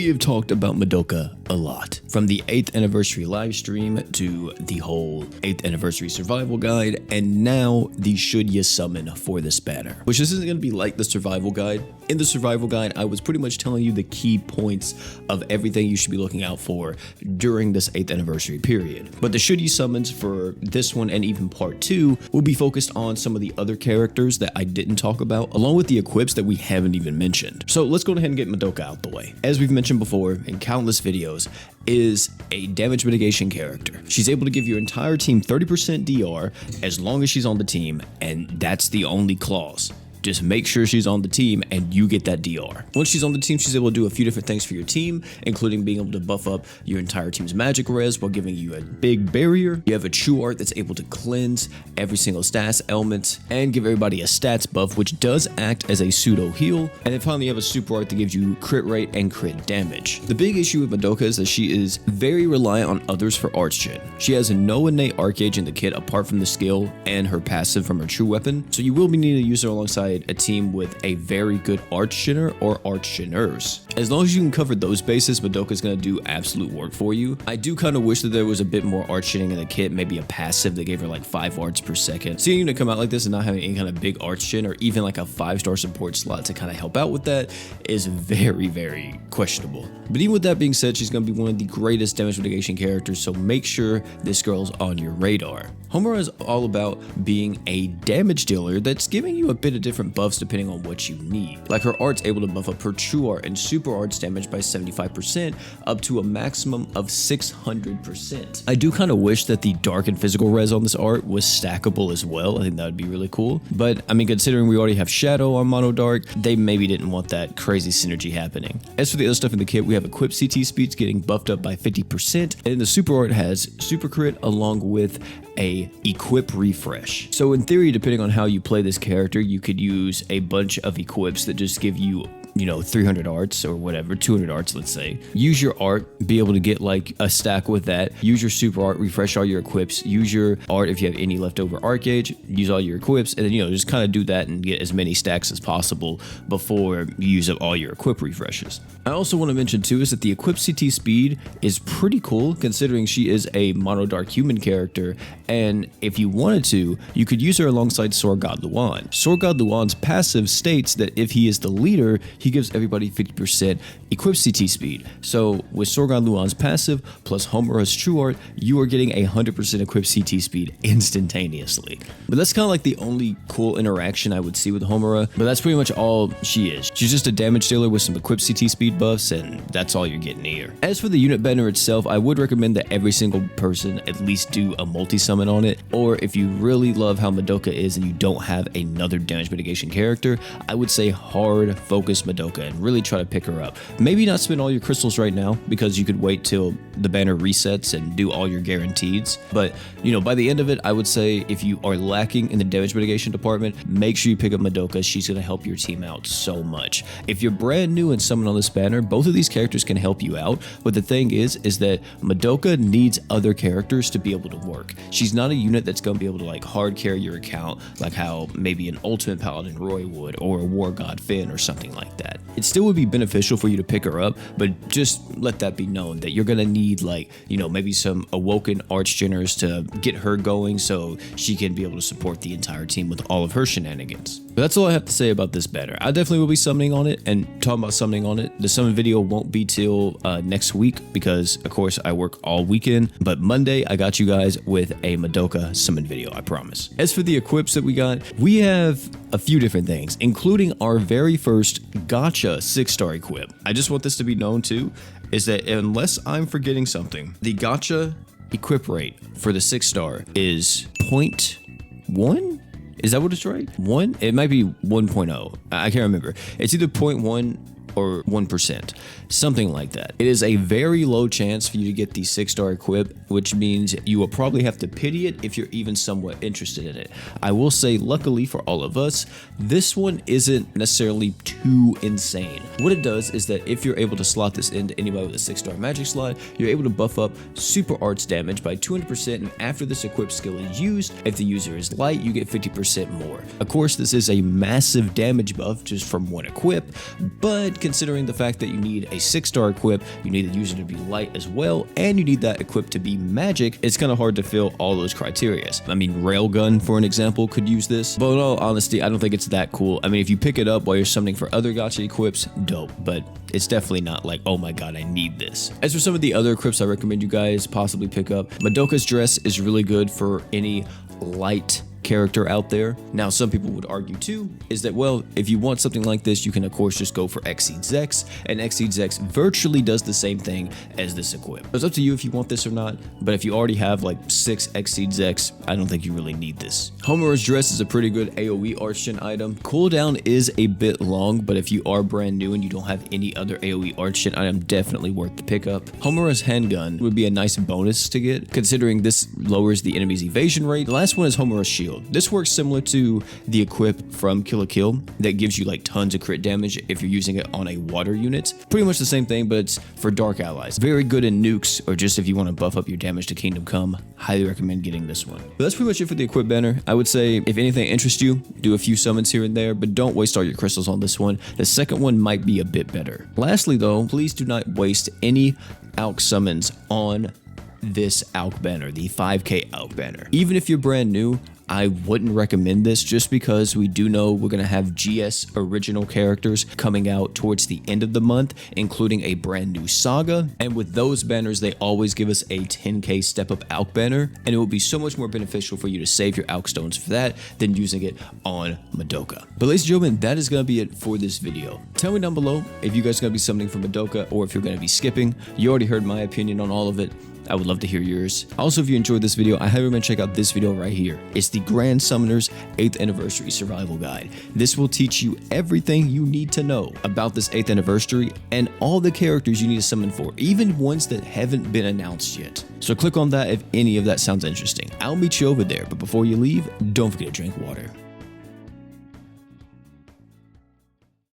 We have talked about Madoka a lot, from the 8th anniversary live stream to the whole 8th anniversary survival guide, and now the should you summon for this banner, which this isn't going to be like the survival guide. In the survival guide, I was pretty much telling you the key points of everything you should be looking out for during this 8th anniversary period. But the should you summons for this one and even part 2 will be focused on some of the other characters that I didn't talk about, along with the equips that we haven't even mentioned. So let's go ahead and get Madoka out the way. As we've mentioned before in countless videos, is a damage mitigation character. She's able to give your entire team 30% DR as long as she's on the team, and that's the only clause. Just make sure she's on the team and you get that DR. Once she's on the team, she's able to do a few different things for your team, including being able to buff up your entire team's magic res while giving you a big barrier. You have a true art that's able to cleanse every single stats element and give everybody a stats buff, which does act as a pseudo heal. And then finally you have a super art that gives you crit rate and crit damage. The big issue with Madoka is that she is very reliant on others for arts gen. She has no innate arc gauge in the kit apart from the skill and her passive from her true weapon, so you will be needing to use her alongside a team with a very good arch genner or arch genners. As long as you can cover those bases, Madoka is going to do absolute work for you. I do kind of wish that there was a bit more arch genning in the kit, maybe a passive that gave her like 5 arts per second. Seeing it come out like this and not having any kind of big arch gen or even like a 5-star support slot to kind of help out with that is very, very questionable. But even with that being said, she's going to be one of the greatest damage mitigation characters, so make sure this girl's on your radar. Homura is all about being a damage dealer that's giving you a bit of different buffs depending on what you need. Like her art's able to buff up her true art and super art's damage by 75% up to a maximum of 600%. I do kind of wish that the dark and physical res on this art was stackable as well. I think that would be really cool. But I mean, considering we already have Shadow on Mono Dark, they maybe didn't want that crazy synergy happening. As for the other stuff in the kit, we have equipped CT speeds getting buffed up by 50%, and the super art has super crit along with a equip refresh. So in theory, depending on how you play this character, you could use a bunch of equips that just give you 300 arts or whatever, 200 arts, let's say. Use your art, be able to get like a stack with that. Use your super art, refresh all your equips. Use your art if you have any leftover arc gauge. Use all your equips, and then just kind of do that and get as many stacks as possible before you use up all your equip refreshes. I also want to mention too is that the equip CT speed is pretty cool considering she is a mono dark human character, and if you wanted to, you could use her alongside Sword God Luan. Sword God Luan's passive states that if he is the leader, he gives everybody 50% equip CT speed. So with Sword God Luan's passive plus Homura's true art, you are getting 100% equip CT speed instantaneously. But that's kind of like the only cool interaction I would see with Homura, but that's pretty much all she is. She's just a damage dealer with some equip CT speed buffs, and that's all you're getting here. As for the unit banner itself, I would recommend that every single person at least do a multi-summon on it, or if you really love how Madoka is and you don't have another damage mitigation character, I would say hard focus Madoka and really try to pick her up. Maybe not spend all your crystals right now because you could wait till the banner resets and do all your guaranteeds, but by the end of it, I would say if you are lacking in the damage mitigation department, make sure you pick up Madoka. She's going to help your team out so much. If you're brand new and summon on this banner, both of these characters can help you out, but the thing is that Madoka needs other characters to be able to work. She's not a unit that's going to be able to like hard carry your account like how maybe an Ultimate Paladin Roy would, or a War God Finn or something like that. It still would be beneficial for you to pick her up, but just let that be known that you're going to need maybe some awoken archgeners to get her going so she can be able to support the entire team with all of her shenanigans. But that's all I have to say about this banner. I definitely will be summoning on it, and talking about summoning on it, the summon video won't be till next week because of course I work all weekend, but Monday I got you guys with a Madoka summon video, I promise. As for the equips that we have a few different things, including our very first gacha 6-star equip. I just want this to be known too, is that unless I'm forgetting something, the gacha equip rate for the 6-star is 0.1? Is that what it's right? 1? It might be 1.0. I can't remember. It's either 0.1 or 1%, something like that. It is a very low chance for you to get the 6-star equip, which means you will probably have to pity it if you're even somewhat interested in it. I will say, luckily for all of us, this one isn't necessarily too insane. What it does is that if you're able to slot this into anybody with a 6-star magic slot, you're able to buff up super arts damage by 200%, and after this equip skill is used, if the user is light, you get 50% more. Of course, this is a massive damage buff just from one equip, but But considering the fact that you need a 6-star equip, you need the user to be light as well, and you need that equip to be magic, it's kind of hard to fill all those criteria. I mean, Railgun, for an example, could use this, but in all honesty, I don't think it's that cool. I mean, if you pick it up while you're summoning for other gacha equips, dope, but it's definitely not like, oh my god, I need this. As for some of the other equips I recommend you guys possibly pick up, Madoka's dress is really good for any light character out there. Now, some people would argue too, is that, well, if you want something like this, you can of course just go for Exceeds X, and Exceeds X virtually does the same thing as this equip. It's up to you if you want this or not, but if you already have like 6 Exceeds X, I don't think you really need this. Homura's dress is a pretty good AoE archgen item. Cooldown is a bit long, but if you are brand new and you don't have any other AoE archgen item, definitely worth the pickup. Homura's handgun would be a nice bonus to get, considering this lowers the enemy's evasion rate. The last one is Homura's shield. This works similar to the equip from Kill la Kill that gives you like tons of crit damage if you're using it on a water unit. Pretty much the same thing, but it's for dark allies. Very good in nukes, or just if you want to buff up your damage to Kingdom Come. Highly recommend getting this one. But that's pretty much it for the equip banner. I would say if anything interests you, do a few summons here and there, but don't waste all your crystals on this one. The second one might be a bit better. Lastly though, please do not waste any ALK summons on this ALK banner, the 5k ALK banner. Even if you're brand new, I wouldn't recommend this just because we do know we're going to have GS original characters coming out towards the end of the month, including a brand new saga. And with those banners, they always give us a 10k step up ALK banner. And it will be so much more beneficial for you to save your ALK stones for that than using it on Madoka. But ladies and gentlemen, that is going to be it for this video. Tell me down below if you guys are going to be summoning for Madoka or if you're going to be skipping. You already heard my opinion on all of it. I would love to hear yours. Also, if you enjoyed this video, I highly recommend check out this video right here. It's the Grand Summoner's 8th Anniversary Survival Guide. This will teach you everything you need to know about this 8th anniversary and all the characters you need to summon for, even ones that haven't been announced yet. So click on that if any of that sounds interesting. I'll meet you over there, but before you leave, don't forget to drink water.